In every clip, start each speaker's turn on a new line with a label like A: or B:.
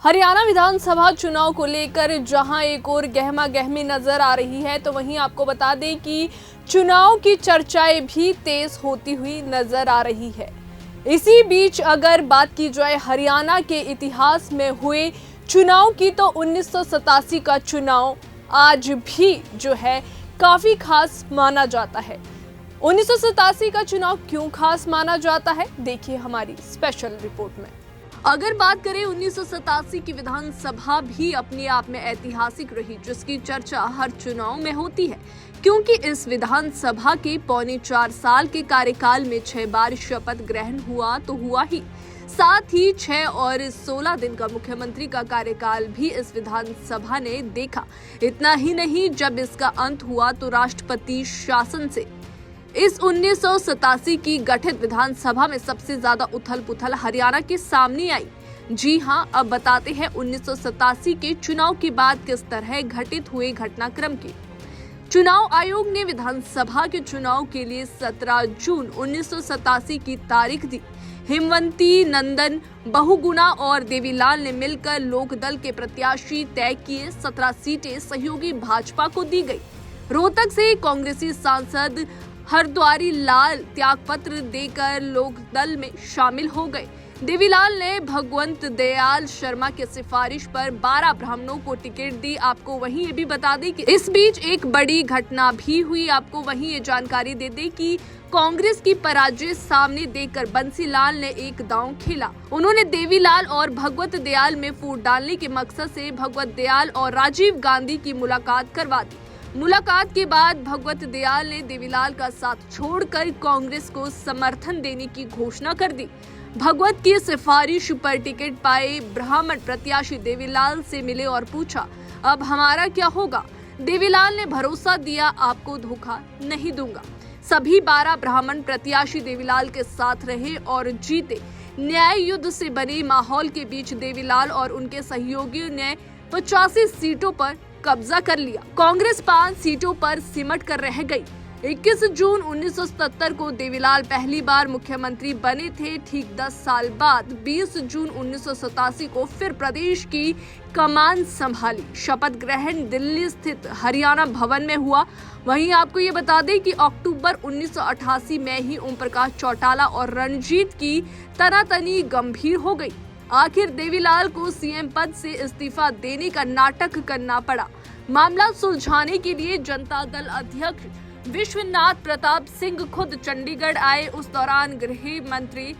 A: हरियाणा विधानसभा चुनाव को लेकर जहां एक और गहमा गहमी नजर आ रही है, तो वहीं आपको बता दें कि चुनाव की चर्चाएं भी तेज होती हुई नजर आ रही है। इसी बीच अगर बात की जाए हरियाणा के इतिहास में हुए चुनाव की, तो 1987 का चुनाव आज भी जो है काफी खास माना जाता है। 1987 का चुनाव क्यों खास माना जाता है, देखिए हमारी स्पेशल रिपोर्ट में। अगर बात करें 1987 की विधानसभा भी अपने आप में ऐतिहासिक रही, जिसकी चर्चा हर चुनाव में होती है, क्योंकि इस विधानसभा के पौने 4 साल के कार्यकाल में 6 बार शपथ ग्रहण हुआ तो हुआ ही, साथ ही 6 और 16 दिन का मुख्यमंत्री का कार्यकाल भी इस विधानसभा ने देखा। इतना ही नहीं, जब इसका अंत हुआ तो राष्ट्रपति शासन से इस 1987 की गठित विधानसभा में सबसे ज्यादा उथल पुथल हरियाणा के सामने आई। जी हां, अब बताते हैं 1987 के चुनाव के बाद किस तरह घटित हुए घटनाक्रम की। चुनाव आयोग ने विधानसभा के चुनाव के लिए 17 जून 1987 की तारीख दी। हिमवंती नंदन बहुगुणा और देवीलाल ने मिलकर लोकदल के प्रत्याशी तय किए। 17 सीटें सहयोगी भाजपा को दी गई। रोहतक से कांग्रेसी सांसद हरद्वारी लाल त्यागपत्र देकर लोकदल में शामिल हो गए। देवीलाल ने भगवंत दयाल शर्मा की सिफारिश पर 12 ब्राह्मणों को टिकट दी। आपको वहीं ये भी बता दें कि इस बीच एक बड़ी घटना भी हुई। आपको वहीं ये जानकारी दे दें कि कांग्रेस की पराजय सामने देखकर बंसीलाल ने एक दांव खेला। उन्होंने देवीलाल और भगवत दयाल में फूट डालने के मकसद से भगवत दयाल और राजीव गांधी की मुलाकात करवा दी। मुलाकात के बाद भगवत दयाल ने देवीलाल का साथ छोड़कर कांग्रेस को समर्थन देने की घोषणा कर दी। भगवत की सिफारिश पर टिकट पाए ब्राह्मण प्रत्याशी देवीलाल से मिले और पूछा, अब हमारा क्या होगा? देवीलाल ने भरोसा दिया, आपको धोखा नहीं दूंगा। सभी 12 ब्राह्मण प्रत्याशी देवीलाल के साथ रहे और जीते। न्याय युद्ध से बने माहौल के बीच देवीलाल और उनके सहयोगियों ने 85 सीटों पर कब्जा कर लिया। कांग्रेस 5 सीटों पर सिमट कर रह गई। 21 जून 1977 को देवीलाल पहली बार मुख्यमंत्री बने थे। ठीक 10 साल बाद 20 जून 1987 को फिर प्रदेश की कमान संभाली। शपथ ग्रहण दिल्ली स्थित हरियाणा भवन में हुआ। वहीं आपको ये बता दें कि अक्टूबर 1988 में ही ओम प्रकाश चौटाला और रणजीत की तनातनी गंभीर हो गई। आखिर देवीलाल को सीएम पद से इस्तीफा देने का नाटक करना पड़ा। मामला सुलझाने के लिए जनता दल अध्यक्ष विश्वनाथ प्रताप सिंह खुद चंडीगढ़ आए। उस दौरान गृह मंत्री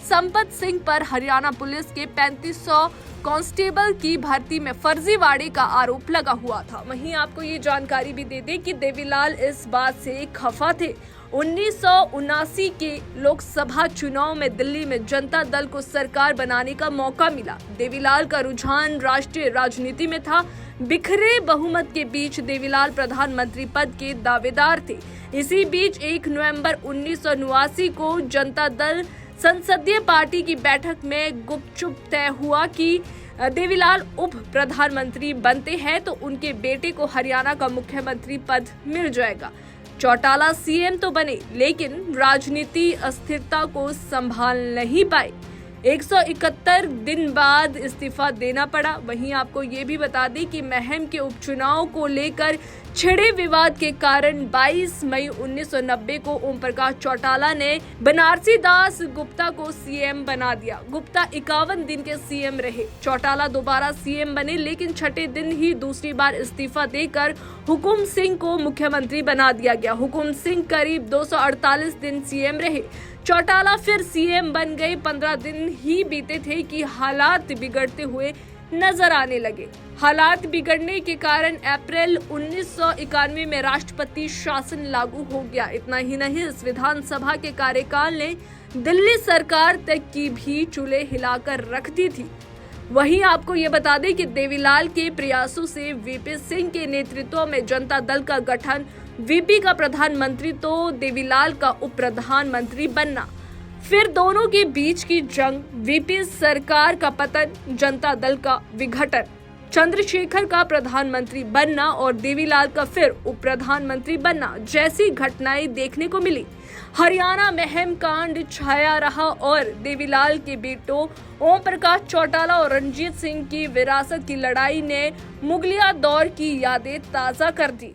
A: संपत सिंह पर हरियाणा पुलिस के 3500 कांस्टेबल की भर्ती में फर्जीवाड़े का आरोप लगा हुआ था। वहीं आपको ये जानकारी भी दे दें कि देवीलाल इस बात से खफा थे। 1979 के लोकसभा चुनाव में दिल्ली में जनता दल को सरकार बनाने का मौका मिला। देवीलाल का रुझान राष्ट्रीय राजनीति में था। बिखरे बहुमत के बीच देवीलाल प्रधानमंत्री पद के दावेदार थे। इसी बीच 1 नवंबर 1989 को जनता दल संसदीय पार्टी की बैठक में गुपचुप तय हुआ कि देवीलाल उप प्रधानमंत्री बनते हैं तो उनके बेटे को हरियाणा का मुख्यमंत्री पद मिल जाएगा। चौटाला सीएम तो बने, लेकिन राजनीति अस्थिरता को संभाल नहीं पाए। 171 दिन बाद इस्तीफा देना पड़ा। वहीं आपको ये भी बता दें कि महम के उपचुनाव को लेकर छिड़े विवाद के कारण 22 मई 1990 को ओम प्रकाश चौटाला ने बनारसी दास गुप्ता को सीएम बना दिया। गुप्ता 51 दिन के सीएम रहे। चौटाला दोबारा सीएम बने, लेकिन छठे दिन ही दूसरी बार इस्तीफा देकर हुकुम सिंह को मुख्यमंत्री बना दिया गया। हुकुम सिंह करीब 248 दिन सीएम रहे। चौटाला फिर सीएम बन गए। 15 दिन ही बीते थे कि हालात बिगड़ते हुए नजर आने लगे। हालात बिगड़ने के कारण अप्रैल 1991 में राष्ट्रपति शासन लागू हो गया। इतना ही नहीं, इस विधानसभा के कार्यकाल ने दिल्ली सरकार तक की भी चूल्हे हिलाकर रख दी थी। वहीं आपको ये बता दें कि देवीलाल के प्रयासों से वीपी सिंह के नेतृत्व में जनता दल का गठन, वीपी का प्रधानमंत्री तो देवीलाल का उप प्रधानमंत्री बनना, फिर दोनों के बीच की जंग, वीपी सरकार का पतन, जनता दल का विघटन। चंद्रशेखर का प्रधानमंत्री बनना और देवीलाल का फिर उप प्रधानमंत्री बनना जैसी घटनाएं देखने को मिली। हरियाणा में हेमकांड छाया रहा और देवीलाल के बेटों ओम प्रकाश चौटाला और रणजीत सिंह की विरासत की लड़ाई ने मुगलिया दौर की यादें ताजा कर दी।